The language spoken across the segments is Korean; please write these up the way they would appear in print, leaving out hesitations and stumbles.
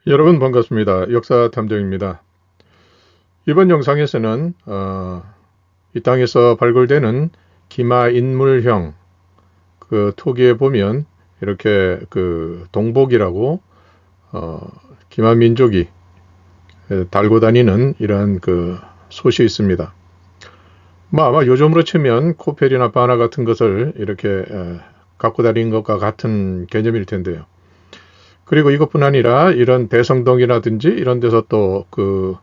여러분 반갑습니다. 역사탐정입니다. 이번 영상에서는 이 땅에서 발굴되는 기마인물형 그 토기에 보면 이렇게 그 동복이라고 기마민족이 달고 다니는 이러한 그 솥이 있습니다. 아마 요즘으로 치면 코펠이나 바나 같은 것을 이렇게 갖고 다니는 것과 같은 개념일 텐데요. 그리고 이것뿐 아니라 이런 대성동이라든지 이런 데서 또 그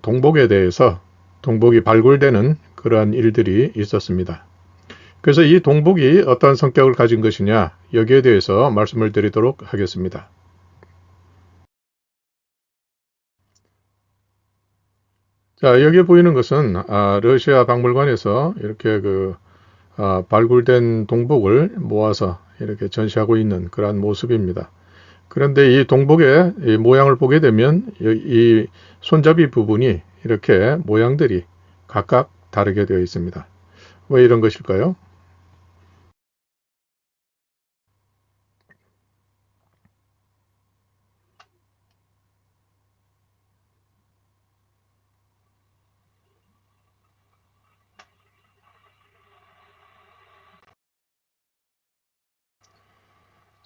동복에 대해서 동복이 발굴되는 그러한 일들이 있었습니다. 그래서 이 동복이 어떠한 성격을 가진 것이냐 여기에 대해서 말씀을 드리도록 하겠습니다. 자, 여기에 보이는 것은 러시아 박물관에서 이렇게 발굴된 동복을 모아서 이렇게 전시하고 있는 그러한 모습입니다. 그런데 이 동복의 이 모양을 보게 되면 이 손잡이 부분이 이렇게 모양들이 각각 다르게 되어 있습니다. 왜 이런 것일까요?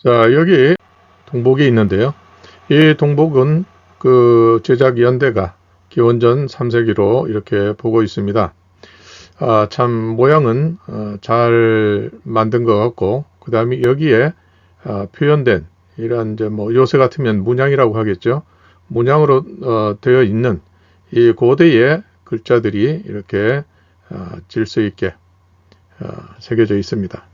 자, 여기 동복이 있는데요. 이 동복은 그 제작 연대가 기원전 3세기로 이렇게 보고 있습니다. 참 모양은 잘 만든 것 같고, 그 다음에 여기에 표현된 이런 이제 뭐 요새 같으면 문양이라고 하겠죠. 문양으로 되어 있는 이 고대의 글자들이 이렇게 질서 있게 새겨져 있습니다.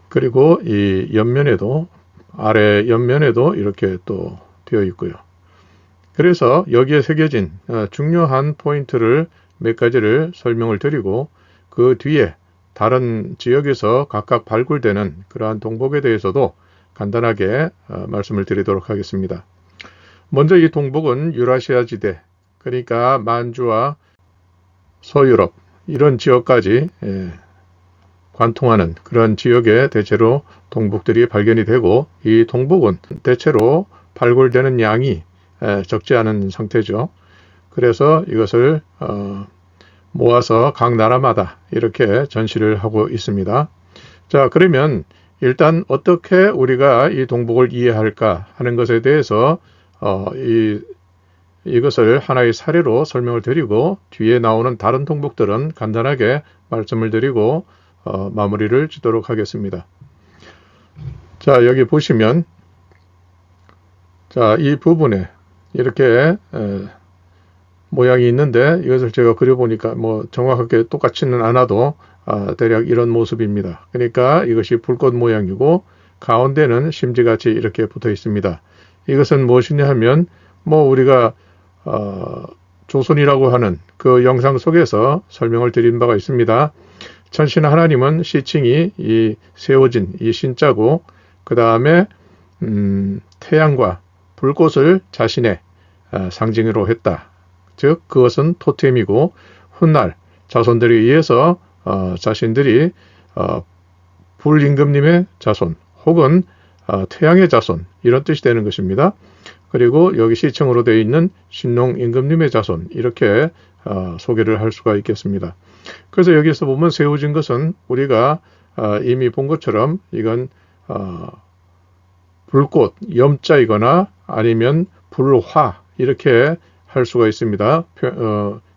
그리고 이 옆면에도 아래 옆면에도 이렇게 또 되어 있고요. 그래서 여기에 새겨진 중요한 포인트를 몇 가지를 설명을 드리고 그 뒤에 다른 지역에서 각각 발굴되는 그러한 동복에 대해서도 간단하게 말씀을 드리도록 하겠습니다. 먼저 이 동복은 유라시아 지대, 그러니까 만주와 서유럽 이런 지역까지 관통하는 그런 지역에 대체로 동복들이 발견이 되고, 이 동복은 대체로 발굴되는 양이 적지 않은 상태죠. 그래서 이것을 모아서 각 나라마다 이렇게 전시를 하고 있습니다. 자, 그러면 일단 어떻게 우리가 이 동복을 이해할까 하는 것에 대해서 이것을 하나의 사례로 설명을 드리고 뒤에 나오는 다른 동복들은 간단하게 말씀을 드리고 마무리를 짓도록 하겠습니다. 자, 여기 보시면 자, 이 부분에 이렇게 모양이 있는데 이것을 제가 그려보니까 뭐 정확하게 똑같지는 않아도 대략 이런 모습입니다. 그러니까 이것이 불꽃 모양이고 가운데는 심지같이 이렇게 붙어 있습니다. 이것은 무엇이냐 하면 뭐 우리가 조선이라고 하는 그 영상 속에서 설명을 드린 바가 있습니다. 천신 하나님은 시칭이 이 세워진 이 신자고, 그 다음에 태양과 불꽃을 자신의 상징으로 했다. 즉 그것은 토템이고, 훗날 자손들에 의해서 자신들이 불임금님의 자손 혹은 태양의 자손 이런 뜻이 되는 것입니다. 그리고 여기 시청으로 되어 있는 신농임금님의 자손 이렇게 소개를 할 수가 있겠습니다. 그래서 여기서 보면 세워진 것은 우리가 이미 본 것처럼 이건 불꽃, 염자이거나 아니면 불화 이렇게 할 수가 있습니다.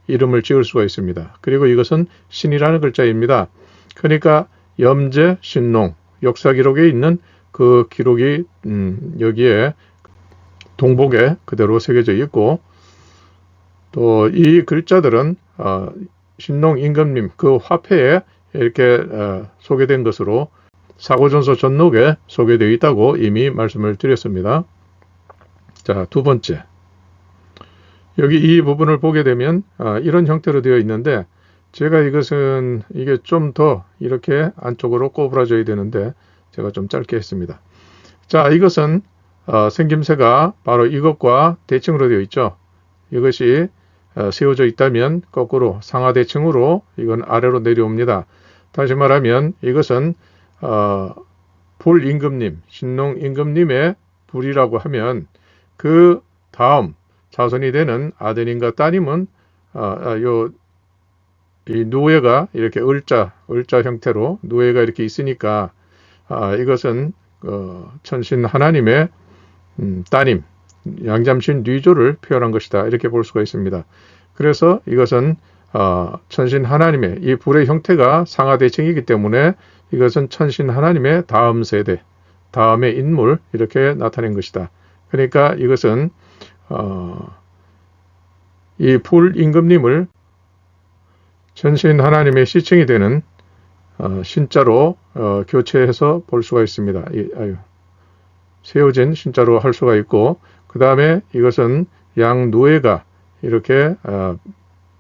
이름을 지을 수가 있습니다. 그리고 이것은 신이라는 글자입니다. 그러니까 염제, 신농, 역사 기록에 있는 그 기록이 여기에 동복에 그대로 새겨져 있고, 또 이 글자들은 신농 임금님 그 화폐에 이렇게 소개된 것으로 사고전서 전록에 소개되어 있다고 이미 말씀을 드렸습니다. 자, 두 번째. 여기 이 부분을 보게 되면 이런 형태로 되어 있는데, 제가 이게 좀 더 이렇게 안쪽으로 꼬부라져야 되는데 제가 좀 짧게 했습니다. 자, 이것은 생김새가 바로 이것과 대칭으로 되어 있죠. 이것이 세워져 있다면 거꾸로 상하대칭으로 이건 아래로 내려옵니다. 다시 말하면 이것은 불임금님, 신농임금님의 불이라고 하면 그 다음 자손이 되는 아드님과 따님은 이 누에가 이렇게 을자 형태로 누에가 이렇게 있으니까 이것은 천신 하나님의 따님, 양잠신 뉘조를 표현한 것이다. 이렇게 볼 수가 있습니다. 그래서 이것은 천신 하나님의 이 불의 형태가 상하대칭이기 때문에 이것은 천신 하나님의 다음 세대, 다음의 인물 이렇게 나타낸 것이다. 그러니까 이것은 이 불임금님을 천신 하나님의 시칭이 되는 신자로 교체해서 볼 수가 있습니다. 세워진 신자로 할 수가 있고, 그 다음에 이것은 양누에가 이렇게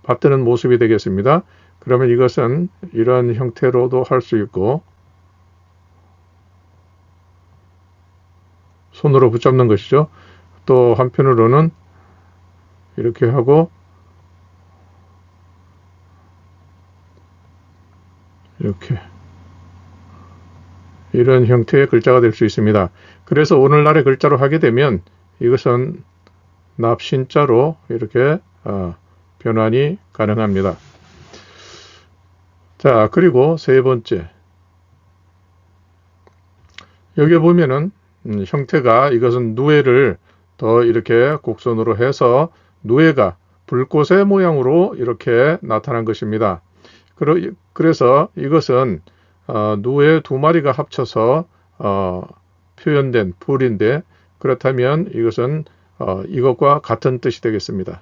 받드는 모습이 되겠습니다. 그러면 이것은 이런 형태로도 할 수 있고, 손으로 붙잡는 것이죠. 또 한편으로는 이렇게 하고 이렇게 이런 형태의 글자가 될 수 있습니다. 그래서 오늘날의 글자로 하게 되면 이것은 납신자로 이렇게 변환이 가능합니다. 자, 그리고 세 번째, 여기 보면은 형태가 이것은 누에를 더 이렇게 곡선으로 해서 누에가 불꽃의 모양으로 이렇게 나타난 것입니다. 그래서 이것은 누에 두 마리가 합쳐서 표현된 불인데, 그렇다면 이것은 이것과 같은 뜻이 되겠습니다.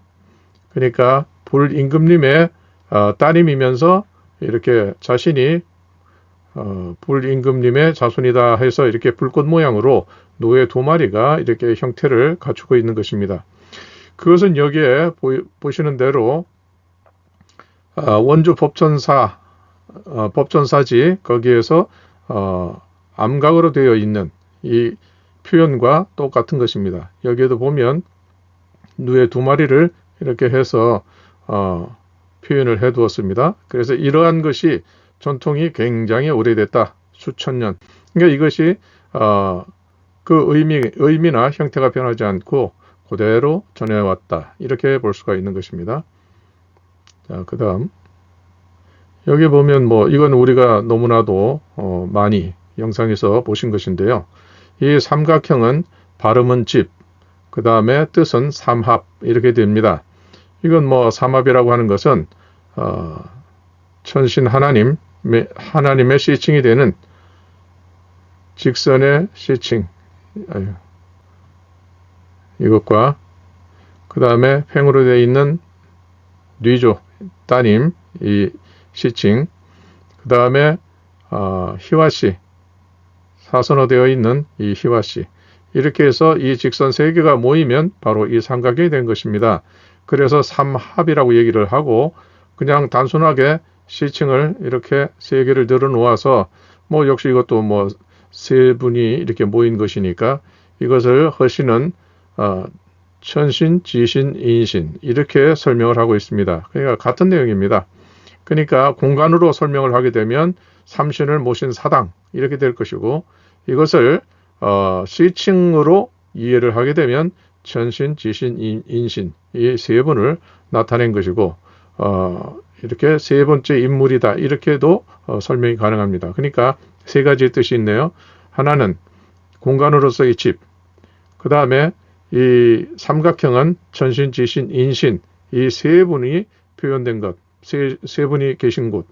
그러니까 불임금님의 따님이면서 이렇게 자신이 불임금님의 자손이다 해서 이렇게 불꽃 모양으로 노예 두 마리가 이렇게 형태를 갖추고 있는 것입니다. 그것은 여기에 보시는 대로 원주 법전사지 거기에서 암각으로 되어 있는 이 표현과 똑같은 것입니다. 여기에도 보면 누에 두 마리를 이렇게 해서 표현을 해 두었습니다. 그래서 이러한 것이 전통이 굉장히 오래됐다. 수천 년. 그러니까 이것이 그 의미나 형태가 변하지 않고 그대로 전해왔다. 이렇게 볼 수가 있는 것입니다. 자, 그 다음 여기 보면 이건 우리가 너무나도 많이 영상에서 보신 것인데요. 이 삼각형은 발음은 집, 그 다음에 뜻은 삼합 이렇게 됩니다. 이건 삼합이라고 하는 것은 천신 하나님의 시칭이 되는 직선의 시칭 이것과 그 다음에 팽으로 되어 있는 뉘조 따님 이 시칭, 그 다음에 희화씨 사선어 되어 있는 이 희화씨, 이렇게 해서 이 직선 세 개가 모이면 바로 이 삼각형이 된 것입니다. 그래서 삼합이라고 얘기를 하고, 그냥 단순하게 시칭을 이렇게 세 개를 늘어 놓아서 역시 이것도 세 분이 이렇게 모인 것이니까 이것을 허신은 천신, 지신, 인신 이렇게 설명을 하고 있습니다. 그러니까 같은 내용입니다. 그러니까 공간으로 설명을 하게 되면 삼신을 모신 사당 이렇게 될 것이고, 이것을 시칭으로 이해를 하게 되면 천신, 지신, 인신 이 세 분을 나타낸 것이고, 이렇게 세 번째 인물이다 이렇게도 설명이 가능합니다. 그러니까 세 가지의 뜻이 있네요. 하나는 공간으로서의 집, 그 다음에 이 삼각형은 천신, 지신, 인신 이 세 분이 표현된 것, 세 분이 계신 곳,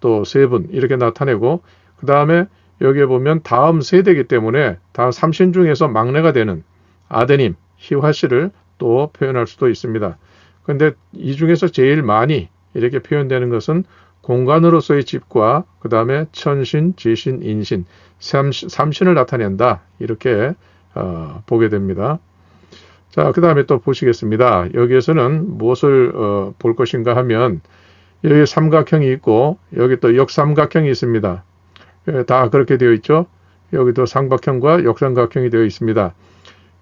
또 세 분 이렇게 나타내고, 그 다음에 여기에 보면 다음 세대이기 때문에 다음 삼신 중에서 막내가 되는 아드님 희화씨를 또 표현할 수도 있습니다. 그런데 이 중에서 제일 많이 이렇게 표현되는 것은 공간으로서의 집과 그 다음에 천신, 지신, 인신 삼신을 나타낸다 이렇게 보게 됩니다. 자, 그 다음에 또 보시겠습니다. 여기에서는 무엇을 볼 것인가 하면 여기 삼각형이 있고 여기 또 역삼각형이 있습니다. 다 그렇게 되어 있죠. 여기도 삼각형과 역삼각형이 되어 있습니다.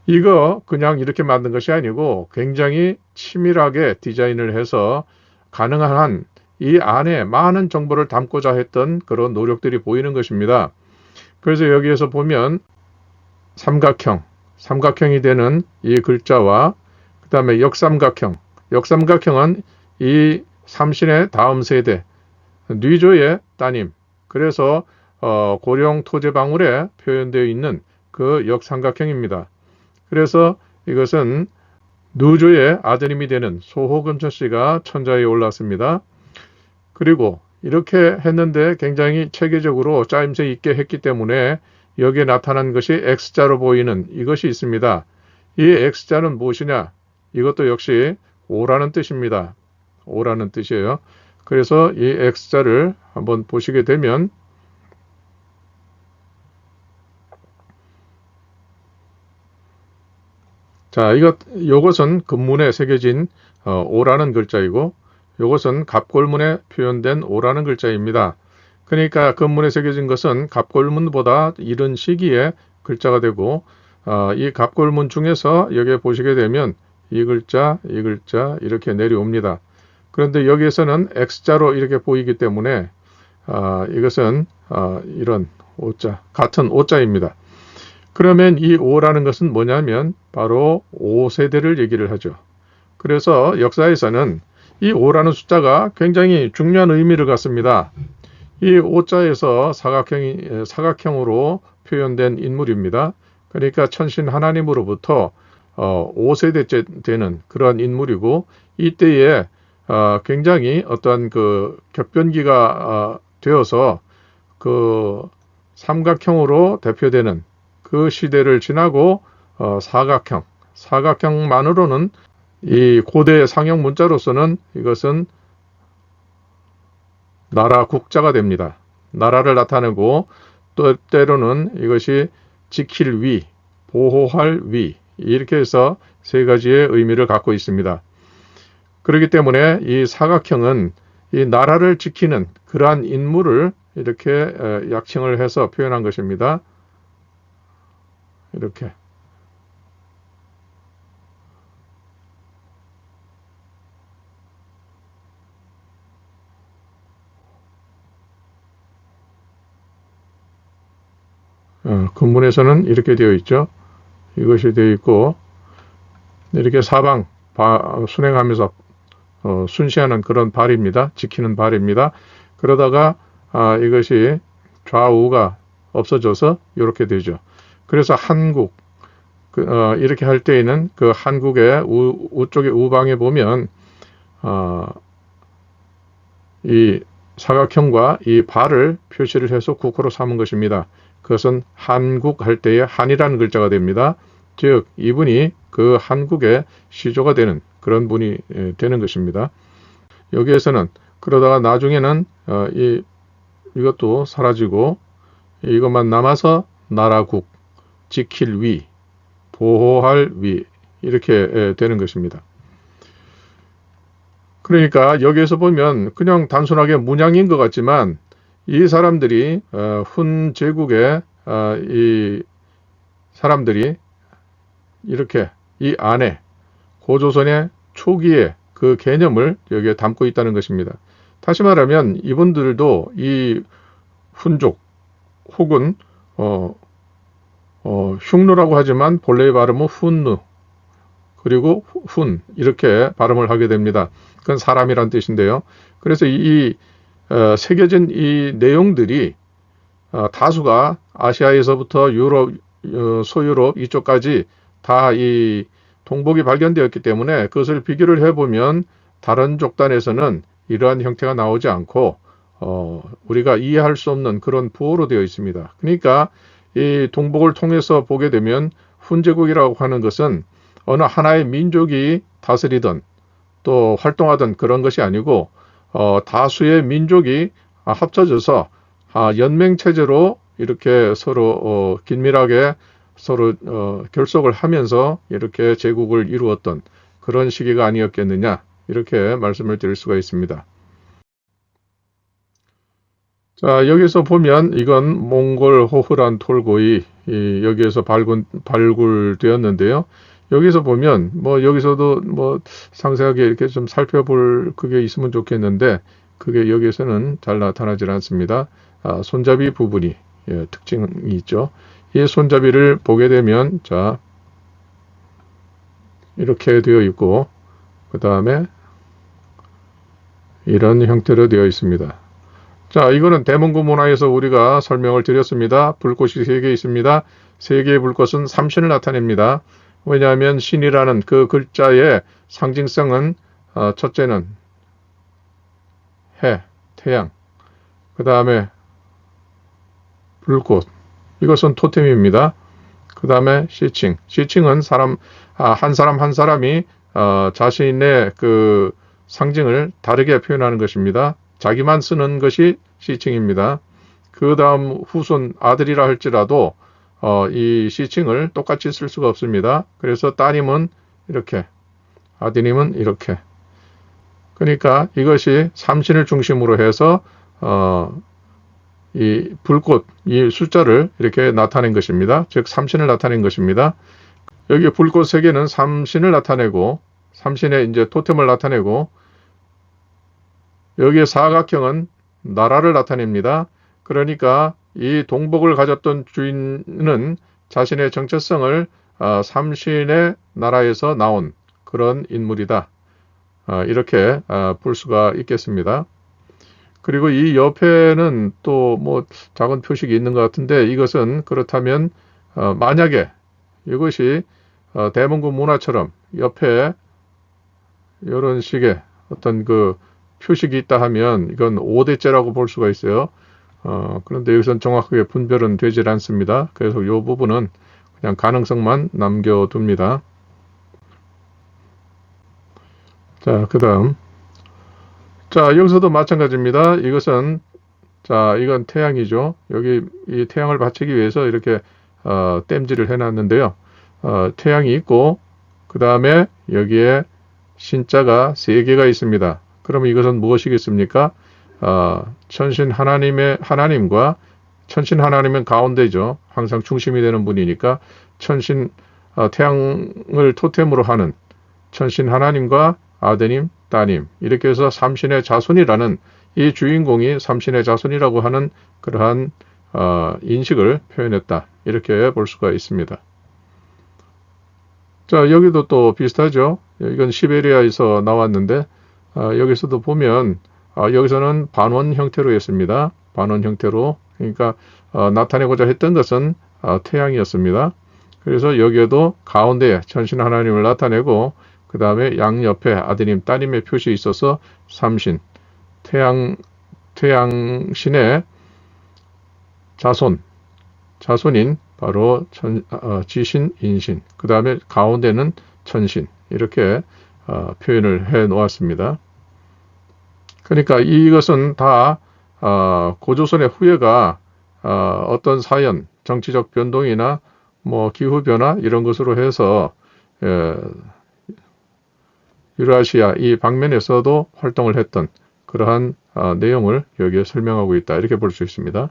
이거 그냥 이렇게 만든 것이 아니고 굉장히 치밀하게 디자인을 해서 가능한 한 이 안에 많은 정보를 담고자 했던 그런 노력들이 보이는 것입니다. 그래서 여기에서 보면 삼각형, 삼각형이 되는 이 글자와 그 다음에 역삼각형. 역삼각형은 이 삼신의 다음 세대, 뉘조의 따님. 그래서 고령 토제방울에 표현되어 있는 그 역삼각형입니다. 그래서 이것은 누조의 아드님이 되는 소호금천 씨가 천자에 올랐습니다. 그리고 이렇게 했는데 굉장히 체계적으로 짜임새 있게 했기 때문에 여기에 나타난 것이 X자로 보이는 이것이 있습니다. 이 X자는 무엇이냐? 이것도 역시 오라는 뜻입니다. 오라는 뜻이에요. 그래서 이 X자를 한번 보시게 되면 자, 요것은 금문에 새겨진 오라는 글자이고 요것은 갑골문에 표현된 오라는 글자입니다. 그러니까 금문에 새겨진 것은 갑골문보다 이른 시기에 글자가 되고 이 갑골문 중에서 여기에 보시게 되면 이 글자 이렇게 내려옵니다. 그런데 여기에서는 X자로 이렇게 보이기 때문에 이것은 이런 오자, 같은 오자입니다. 그러면 이 5라는 것은 뭐냐면 바로 5세대를 얘기를 하죠. 그래서 역사에서는 이 5라는 숫자가 굉장히 중요한 의미를 갖습니다. 이 5자에서 사각형으로 표현된 인물입니다. 그러니까 천신 하나님으로부터 5세대째 되는 그런 인물이고 이때에 굉장히 어떤 그 격변기가 되어서 그 삼각형으로 대표되는 그 시대를 지나고 사각형만으로는 이 고대 상형 문자로서는 이것은 나라 국자가 됩니다. 나라를 나타내고 또 때로는 이것이 지킬 위, 보호할 위 이렇게 해서 세 가지의 의미를 갖고 있습니다. 그렇기 때문에 이 사각형은 이 나라를 지키는 그러한 인물을 이렇게 약칭을 해서 표현한 것입니다. 이렇게. 금문에서는 이렇게 되어 있죠. 이것이 되어 있고 이렇게 사방 순행하면서 순시하는 그런 발입니다. 지키는 발입니다. 그러다가 이것이 좌우가 없어져서 이렇게 되죠. 그래서 한국 이렇게 할 때에는 그 한국의 우쪽의 우방에 보면 이 사각형과 이 발을 표시를 해서 국호로 삼은 것입니다. 그것은 한국 할 때의 한이라는 글자가 됩니다. 즉 이분이 그 한국의 시조가 되는 그런 분이 되는 것입니다. 여기에서는 그러다가 나중에는 이것도 사라지고 이것만 남아서 나라국, 지킬 위, 보호할 위 이렇게 되는 것입니다. 그러니까 여기에서 보면 그냥 단순하게 문양인 것 같지만 이 사람들이 훈 제국의 이 사람들이 이렇게 이 안에 고조선의 초기의 그 개념을 여기에 담고 있다는 것입니다. 다시 말하면 이분들도 이 훈족 혹은 흉노라고 하지만 본래의 발음은 훈누 그리고 훈 이렇게 발음을 하게 됩니다. 그건 사람이란 뜻인데요. 그래서 새겨진 이 내용들이 다수가 아시아에서부터 유럽, 소유럽 이쪽까지 다 이 동복이 발견되었기 때문에 그것을 비교를 해보면 다른 족단에서는 이러한 형태가 나오지 않고 우리가 이해할 수 없는 그런 부호로 되어 있습니다. 그러니까 이 동복을 통해서 보게 되면 훈제국이라고 하는 것은 어느 하나의 민족이 다스리던 또 활동하던 그런 것이 아니고 다수의 민족이 합쳐져서 연맹체제로 이렇게 서로 긴밀하게 서로 결속을 하면서 이렇게 제국을 이루었던 그런 시기가 아니었겠느냐 이렇게 말씀을 드릴 수가 있습니다. 자, 여기서 보면 이건 몽골 호흐란 톨고이 여기에서 발굴되었는데요. 여기서 보면 여기서도 상세하게 이렇게 좀 살펴볼 그게 있으면 좋겠는데 그게 여기에서는 잘 나타나질 않습니다. 손잡이 부분이 특징이 있죠. 이 손잡이를 보게 되면 자 이렇게 되어 있고, 그 다음에 이런 형태로 되어 있습니다. 자, 이거는 대문구 문화에서 우리가 설명을 드렸습니다. 불꽃이 3개 있습니다. 3개의 불꽃은 삼신을 나타냅니다. 왜냐하면 신이라는 그 글자의 상징성은 첫째는 해, 태양, 그 다음에 불꽃, 이것은 토템입니다. 그 다음에 시칭, 시칭은 한 사람 한 사람이 자신의 그 상징을 다르게 표현하는 것입니다. 자기만 쓰는 것이 시칭입니다. 그 다음 후손 아들이라 할지라도 이 시칭을 똑같이 쓸 수가 없습니다. 그래서 따님은 이렇게, 아드님은 이렇게. 그러니까 이것이 삼신을 중심으로 해서 이 불꽃, 이 숫자를 이렇게 나타낸 것입니다. 즉 삼신을 나타낸 것입니다. 여기 불꽃 3개는 삼신을 나타내고, 삼신의 이제 토템을 나타내고, 여기에 사각형은 나라를 나타냅니다. 그러니까 이 동복을 가졌던 주인은 자신의 정체성을 삼신의 나라에서 나온 그런 인물이다. 이렇게 볼 수가 있겠습니다. 그리고 이 옆에는 또 뭐 작은 표식이 있는 것 같은데, 이것은 그렇다면 만약에 이것이 대문구 문화처럼 옆에 이런 식의 어떤 그 표식이 있다 하면 이건 5대째라고 볼 수가 있어요. 그런데 여기서는 정확하게 분별은 되질 않습니다. 그래서 이 부분은 그냥 가능성만 남겨둡니다. 자, 그 다음. 자, 여기서도 마찬가지입니다. 이것은, 자, 이건 태양이죠. 여기 이 태양을 받치기 위해서 이렇게 땜질을 해놨는데요. 태양이 있고, 그 다음에 여기에 신자가 3개가 있습니다. 그러면 이것은 무엇이겠습니까? 천신 하나님과, 천신 하나님은 가운데죠. 항상 중심이 되는 분이니까 천신 태양을 토템으로 하는 천신 하나님과 아드님, 따님, 이렇게 해서 삼신의 자손이라는, 이 주인공이 삼신의 자손이라고 하는 그러한 인식을 표현했다. 이렇게 볼 수가 있습니다. 자, 여기도 또 비슷하죠. 이건 시베리아에서 나왔는데 여기서도 보면 여기서는 반원 형태로 했습니다. 반원 형태로. 그러니까 나타내고자 했던 것은 태양이었습니다. 그래서 여기에도 가운데에 천신 하나님을 나타내고, 그 다음에 양옆에 아드님, 따님의 표시 있어서 삼신, 태양신의 자손인 바로 지신, 인신, 그 다음에 가운데는 천신, 이렇게 표현을 해 놓았습니다. 그러니까 이것은 다 고조선의 후예가 어떤 사연, 정치적 변동이나 뭐 기후 변화 이런 것으로 해서 유라시아 이 방면에서도 활동을 했던 그러한 내용을 여기에 설명하고 있다. 이렇게 볼 수 있습니다.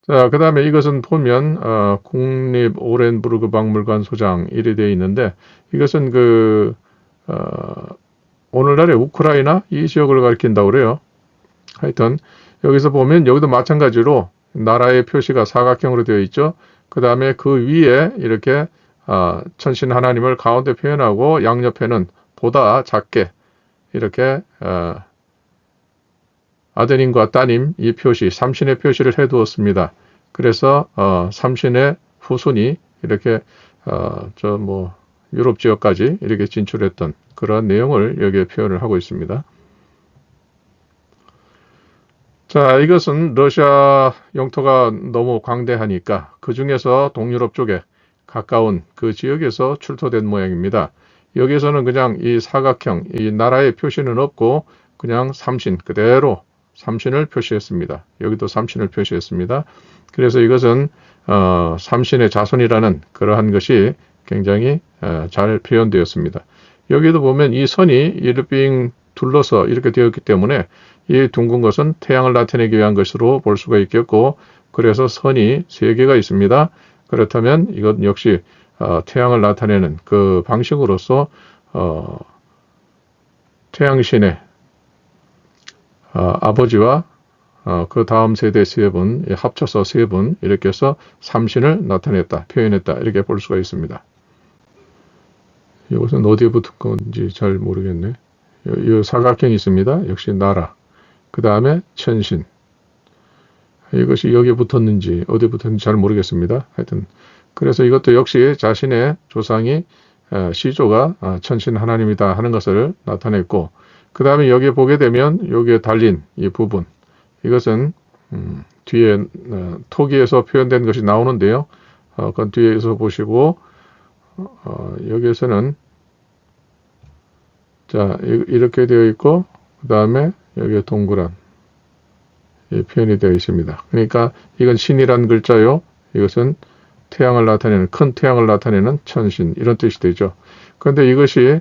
자, 그 다음에 이것은 보면 국립 오렌부르크 박물관 소장 이래 되어 있는데, 이것은 오늘날의 우크라이나 이 지역을 가리킨다고 그래요. 하여튼 여기서 보면 여기도 마찬가지로 나라의 표시가 사각형으로 되어 있죠. 그 다음에 그 위에 이렇게 천신 하나님을 가운데 표현하고, 양옆에는 보다 작게 이렇게 아드님과 따님 이 표시, 삼신의 표시를 해두었습니다. 그래서 삼신의 후손이 이렇게 유럽 지역까지 이렇게 진출했던 그런 내용을 여기에 표현을 하고 있습니다. 자, 이것은 러시아 영토가 너무 광대하니까 그 중에서 동유럽 쪽에 가까운 그 지역에서 출토된 모양입니다. 여기에서는 그냥 이 사각형, 이 나라의 표시는 없고 그냥 삼신 그대로 삼신을 표시했습니다. 여기도 삼신을 표시했습니다. 그래서 이것은 삼신의 자손이라는 그러한 것이 굉장히 잘 표현되었습니다. 여기도 보면 이 선이 이르빙 둘러서 이렇게 되었기 때문에 이 둥근 것은 태양을 나타내기 위한 것으로 볼 수가 있겠고, 그래서 선이 3개가 있습니다. 그렇다면 이것 역시 태양을 나타내는 그 방식으로서 태양신의 아버지와 그 다음 세대 세 분, 합쳐서 세 분, 이렇게 해서 삼신을 나타냈다, 표현했다, 이렇게 볼 수가 있습니다. 이것은 어디에 붙은 건지 잘 모르겠네. 이 사각형이 있습니다. 역시 나라. 그 다음에 천신. 이것이 여기에 붙었는지 어디에 붙었는지 잘 모르겠습니다. 하여튼 그래서 이것도 역시 자신의 조상이 시조가 천신 하나님이다 하는 것을 나타냈고, 그 다음에 여기에 보게 되면 여기에 달린 이 부분, 이것은 뒤에 토기에서 표현된 것이 나오는데요. 그건 뒤에서 보시고, 여기에서는 자 이렇게 되어 있고, 그 다음에 여기에 동그란 표현이 되어 있습니다. 그러니까 이건 신이란 글자요, 이것은 태양을 나타내는, 큰 태양을 나타내는 천신, 이런 뜻이 되죠. 그런데 이것이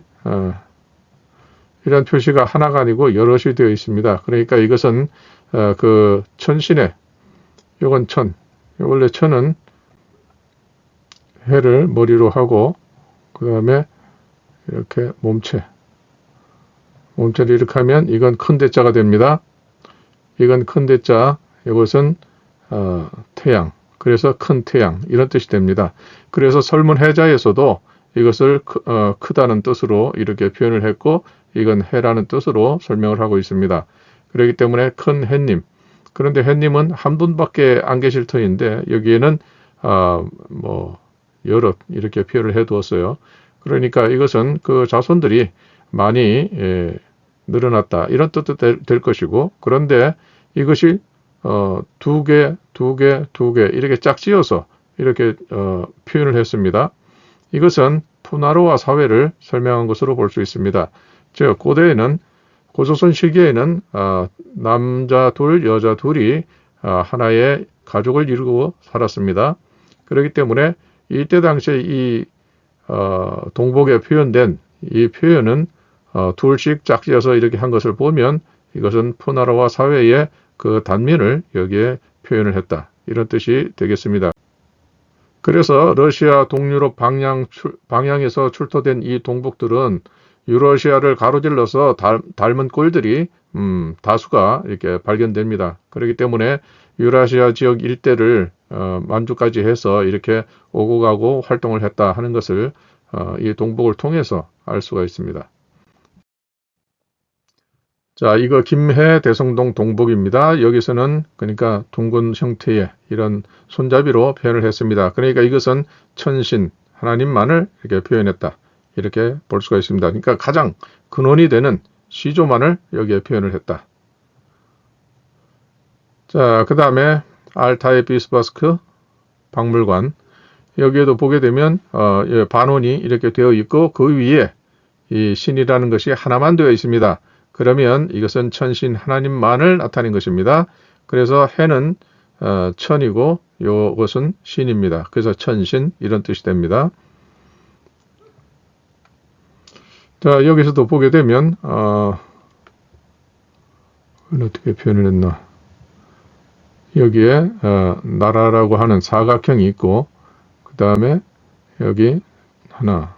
이런 표시가 하나가 아니고 여럿이 되어 있습니다. 그러니까 이것은 그 천신의, 이건 천, 원래 천은 해를 머리로 하고, 그 다음에 이렇게 몸체를 이렇게 하면 이건 큰 대자가 됩니다. 이건 큰 대자, 이것은 태양, 그래서 큰 태양, 이런 뜻이 됩니다. 그래서 설문해자에서도 이것을 크다는 뜻으로 이렇게 표현을 했고, 이건 해라는 뜻으로 설명을 하고 있습니다. 그렇기 때문에 큰 해님, 그런데 해님은 한 분밖에 안 계실 터인데 여기에는 여럿 이렇게 표현을 해 두었어요. 그러니까 이것은 그 자손들이 많이 늘어났다, 이런 뜻도 될 것이고, 그런데 이것이 두 개 이렇게 짝지어서 이렇게 표현을 했습니다. 이것은 푸나루아 사회를 설명한 것으로 볼 수 있습니다. 즉 고대에는, 고조선 시기에는 남자 둘, 여자 둘이 하나의 가족을 이루고 살았습니다. 그렇기 때문에 이때 당시에 이 동복에 표현된 이 표현은 둘씩 짝지어서 이렇게 한 것을 보면 이것은 푸나루아 사회의 그 단면을 여기에 표현을 했다, 이런 뜻이 되겠습니다. 그래서 러시아 동유럽 방향에서 출토된 이 동복들은 유러시아를 가로질러서 닮은 꼴들이 다수가 이렇게 발견됩니다. 그렇기 때문에 유라시아 지역 일대를 만주까지 해서 이렇게 오고 가고 활동을 했다 하는 것을 이 동복을 통해서 알 수가 있습니다. 자, 이거 김해 대성동 동복입니다. 여기서는 그러니까 둥근 형태의 이런 손잡이로 표현을 했습니다. 그러니까 이것은 천신, 하나님만을 이렇게 표현했다, 이렇게 볼 수가 있습니다. 그러니까 가장 근원이 되는 시조만을 여기에 표현을 했다. 자, 그 다음에 알타이 비스바스크 박물관, 여기에도 보게 되면 반원이 이렇게 되어 있고, 그 위에 이 신이라는 것이 하나만 되어 있습니다. 그러면 이것은 천신 하나님만을 나타낸 것입니다. 그래서 해는 천이고 이것은 신입니다. 그래서 천신, 이런 뜻이 됩니다. 자, 여기서도 보게 되면 어떻게 표현을 했나, 여기에 나라라고 하는 사각형이 있고, 그 다음에 여기 하나,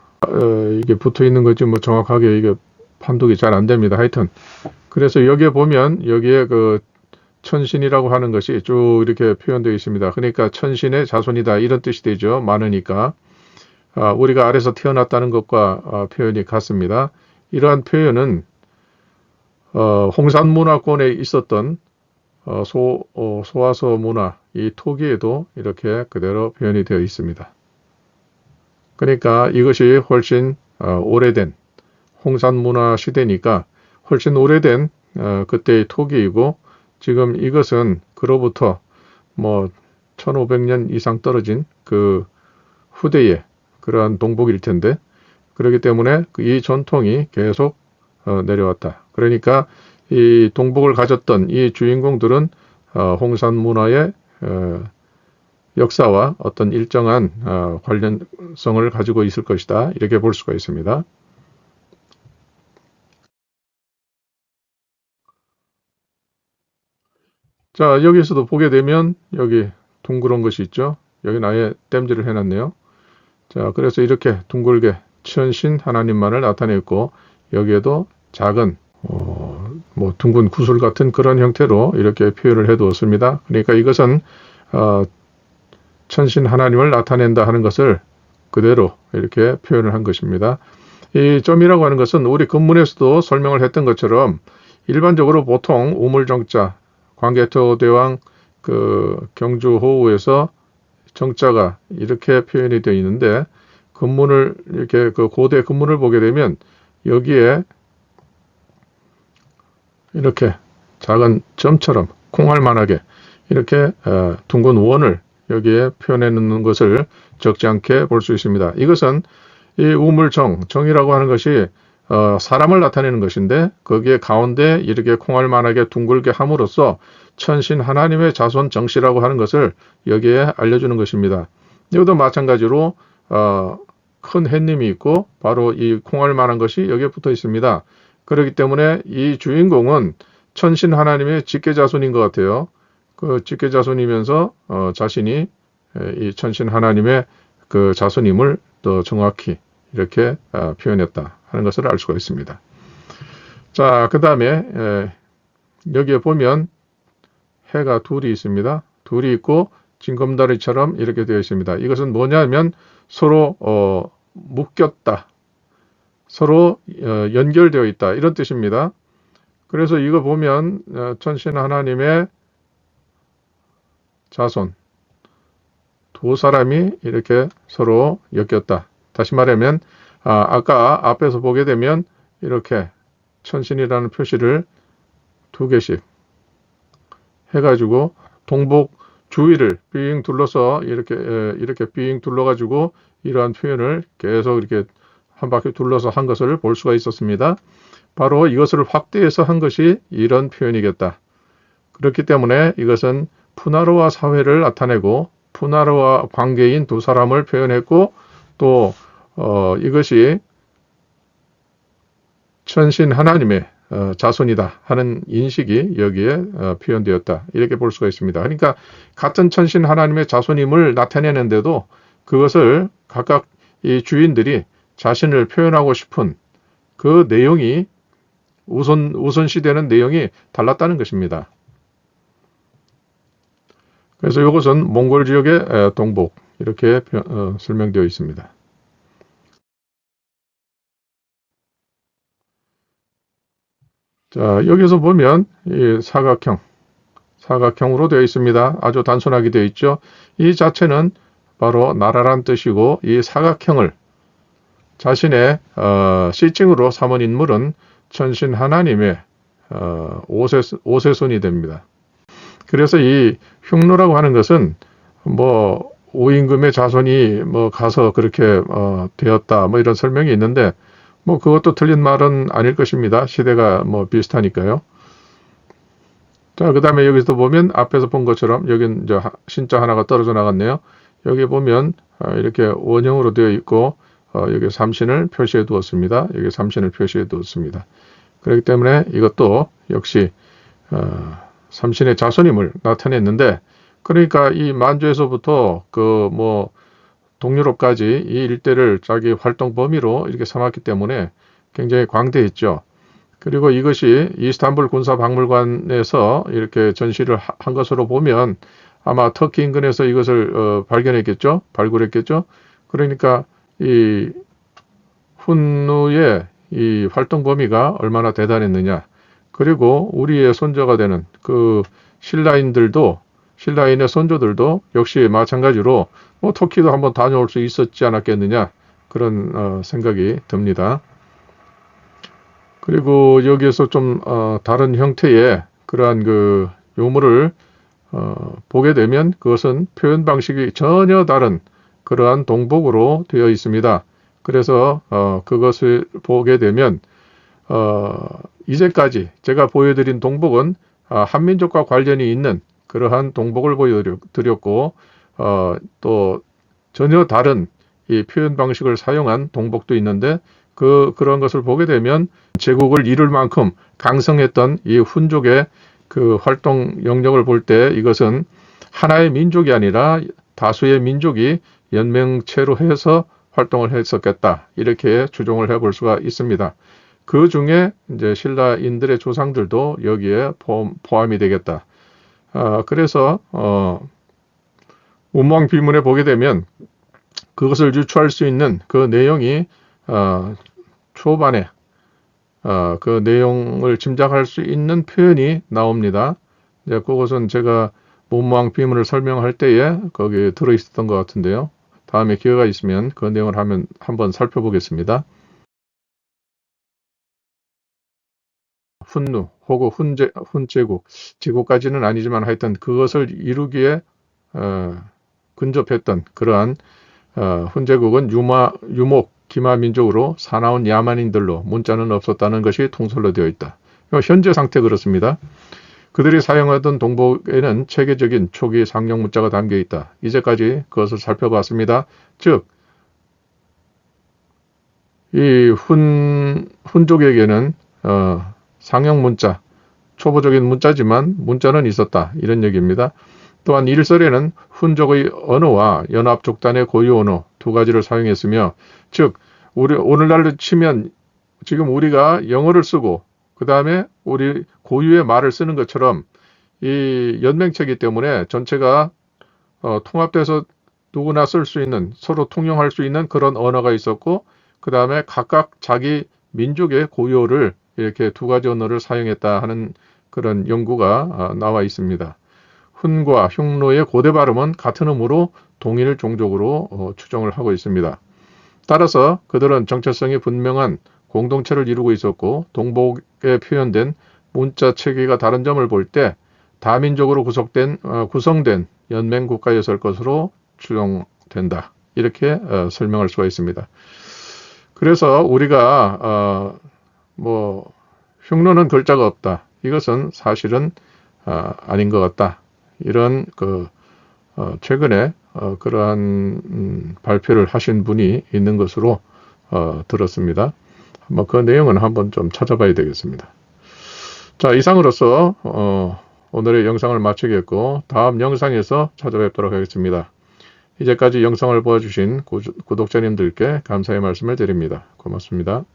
이게 붙어 있는 거지 뭐 정확하게 이게 판독이 잘 안 됩니다. 하여튼 그래서 여기에 보면 여기에 그 천신이라고 하는 것이 쭉 이렇게 표현되어 있습니다. 그러니까 천신의 자손이다, 이런 뜻이 되죠. 많으니까 우리가 아래서 태어났다는 것과 표현이 같습니다. 이러한 표현은 홍산 문화권에 있었던 소화서 문화, 이 토기에도 이렇게 그대로 표현이 되어 있습니다. 그러니까 이것이 훨씬 오래된 홍산 문화 시대니까 훨씬 오래된 그때의 토기이고, 지금 이것은 그로부터 뭐 1500년 이상 떨어진 그 후대의 그러한 동복일 텐데, 그렇기 때문에 이 전통이 계속 내려왔다. 그러니까 이 동복을 가졌던 이 주인공들은 홍산 문화의 역사와 어떤 일정한 관련성을 가지고 있을 것이다, 이렇게 볼 수가 있습니다. 자, 여기서도 보게 되면 여기 둥그런 것이 있죠. 여기는 아예 땜질을 해놨네요. 자, 그래서 이렇게 둥글게 천신 하나님만을 나타냈고, 여기에도 작은 뭐 둥근 구슬 같은 그런 형태로 이렇게 표현을 해 두었습니다. 그러니까 이것은 천신 하나님을 나타낸다 하는 것을 그대로 이렇게 표현을 한 것입니다. 이 점이라고 하는 것은 우리 근문에서도 설명을 했던 것처럼 일반적으로 보통 우물정자, 광개토대왕 그 경주호우에서 정자가 이렇게 표현이 되어 있는데 근문을 이렇게 그 고대 근문을 보게 되면 여기에 이렇게 작은 점처럼 콩알만하게 이렇게 둥근 원을 여기에 표현해 놓는 것을 적지 않게 볼 수 있습니다. 이것은 이 우물정, 정이라고 하는 것이 사람을 나타내는 것인데 거기에 가운데 이렇게 콩알만하게 둥글게 함으로써 천신 하나님의 자손 정씨라고 하는 것을 여기에 알려주는 것입니다. 여기도 마찬가지로 큰 햇님이 있고 바로 이 콩알만한 것이 여기에 붙어 있습니다. 그렇기 때문에 이 주인공은 천신 하나님의 직계자손인 것 같아요. 그 직계자손이면서 자신이 이 천신 하나님의 그 자손임을 더 정확히 이렇게 표현했다 하는 것을 알 수가 있습니다. 자, 그 다음에 여기에 보면 해가 둘이 있습니다. 둘이 있고 징검다리처럼 이렇게 되어 있습니다. 이것은 뭐냐면 서로 묶였다. 서로 연결되어 있다. 이런 뜻입니다. 그래서 이거 보면 천신 하나님의 자손 두 사람이 이렇게 서로 엮였다. 다시 말하면 아까 앞에서 보게 되면 이렇게 천신이라는 표시를 두 개씩 해가지고 동복 주위를 빙 둘러서 이렇게 빙 둘러가지고 이러한 표현을 계속 이렇게 한 바퀴 둘러서 한 것을 볼 수가 있었습니다. 바로 이것을 확대해서 한 것이 이런 표현이겠다. 그렇기 때문에 이것은 푸나르와 사회를 나타내고 푸나르와 관계인 두 사람을 표현했고 또 이것이 천신 하나님의 자손이다 하는 인식이 여기에 표현되었다. 이렇게 볼 수가 있습니다. 그러니까 같은 천신 하나님의 자손임을 나타내는데도 그것을 각각 이 주인들이 자신을 표현하고 싶은 그 내용이 우선시되는 내용이 달랐다는 것입니다. 그래서 이것은 몽골 지역의 동복 이렇게 설명되어 있습니다. 자, 여기서 보면 이 사각형으로 되어 있습니다. 아주 단순하게 되어 있죠. 이 자체는 바로 나라란 뜻이고 이 사각형을 자신의 시칭으로 삼은 인물은 천신 하나님의 오세손이 됩니다. 그래서 이 흉노라고 하는 것은 뭐 오임금의 자손이 뭐 가서 그렇게 되었다 뭐 이런 설명이 있는데 뭐 그것도 틀린 말은 아닐 것입니다. 시대가 뭐 비슷하니까요. 자, 그 다음에 여기서 보면 앞에서 본 것처럼 여긴 이제 신자 하나가 떨어져 나갔네요. 여기 보면 이렇게 원형으로 되어 있고 여기 삼신을 표시해 두었습니다. 여기 삼신을 표시해 두었습니다. 그렇기 때문에 이것도 역시 삼신의 자손임을 나타냈는데 그러니까 이 만주에서부터 그 뭐 동유럽까지 이 일대를 자기 활동 범위로 이렇게 삼았기 때문에 굉장히 광대했죠. 그리고 이것이 이스탄불 군사박물관에서 이렇게 전시를 한 것으로 보면 아마 터키 인근에서 이것을 발견했겠죠. 발굴했겠죠. 그러니까 이 훈누의 이 활동 범위가 얼마나 대단했느냐. 그리고 우리의 손자가 되는 그 신라인의 손조들도 역시 마찬가지로 뭐 터키도 한번 다녀올 수 있었지 않았겠느냐 그런 생각이 듭니다. 그리고 여기에서 좀 다른 형태의 그러한 그 요물을 보게 되면 그것은 표현 방식이 전혀 다른 그러한 동복으로 되어 있습니다. 그래서 그것을 보게 되면 이제까지 제가 보여드린 동복은 한민족과 관련이 있는 그러한 동복을 보여드렸고 또 전혀 다른 이 표현 방식을 사용한 동복도 있는데 그런 것을 보게 되면 제국을 이룰 만큼 강성했던 이 훈족의 그 활동 영역을 볼 때 이것은 하나의 민족이 아니라 다수의 민족이 연맹체로 해서 활동을 했었겠다 이렇게 추정을 해볼 수가 있습니다. 그 중에 이제 신라인들의 조상들도 여기에 포함이 되겠다. 그래서 운왕 비문에 보게 되면 그것을 유추할 수 있는 그 내용이 초반에 그 내용을 짐작할 수 있는 표현이 나옵니다. 이제 그것은 제가 문왕 비문을 설명할 때에 거기에 들어있었던 것 같은데요. 다음에 기회가 있으면 그 내용을 한번 살펴보겠습니다. 훈누 혹은 훈제국, 제국까지는 아니지만 하여튼 그것을 이루기에 근접했던 그러한 훈제국은 유목, 기마민족으로 사나운 야만인들로 문자는 없었다는 것이 통설로 되어 있다. 현재 상태 그렇습니다. 그들이 사용하던 동복에는 체계적인 초기 상용 문자가 담겨 있다. 이제까지 그것을 살펴봤습니다. 즉, 이 훈족에게는 상용 문자, 초보적인 문자지만 문자는 있었다. 이런 얘기입니다. 또한 일설에는 훈족의 언어와 연합족단의 고유 언어 두 가지를 사용했으며, 즉 오늘날로 치면 지금 우리가 영어를 쓰고 그 다음에 우리 고유의 말을 쓰는 것처럼 이 연맹체이기 때문에 전체가 통합돼서 누구나 쓸 수 있는, 서로 통용할 수 있는 그런 언어가 있었고, 그 다음에 각각 자기 민족의 고유어를 이렇게 두 가지 언어를 사용했다 하는 그런 연구가 나와 있습니다. 훈과 흉노의 고대 발음은 같은 음으로 동일 종족으로 추정을 하고 있습니다. 따라서 그들은 정체성이 분명한 공동체를 이루고 있었고, 동복에 표현된 문자 체계가 다른 점을 볼 때 다민족으로 구성된 연맹 국가였을 것으로 추정된다. 이렇게 설명할 수가 있습니다. 그래서 우리가 흉노는 글자가 없다. 이것은 사실은 아닌 것 같다. 이런 최근에 그러한 발표를 하신 분이 있는 것으로 들었습니다. 그 내용은 한번 좀 찾아봐야 되겠습니다. 자, 이상으로서 오늘의 영상을 마치겠고, 다음 영상에서 찾아뵙도록 하겠습니다. 이제까지 영상을 보아주신 구독자님들께 감사의 말씀을 드립니다. 고맙습니다.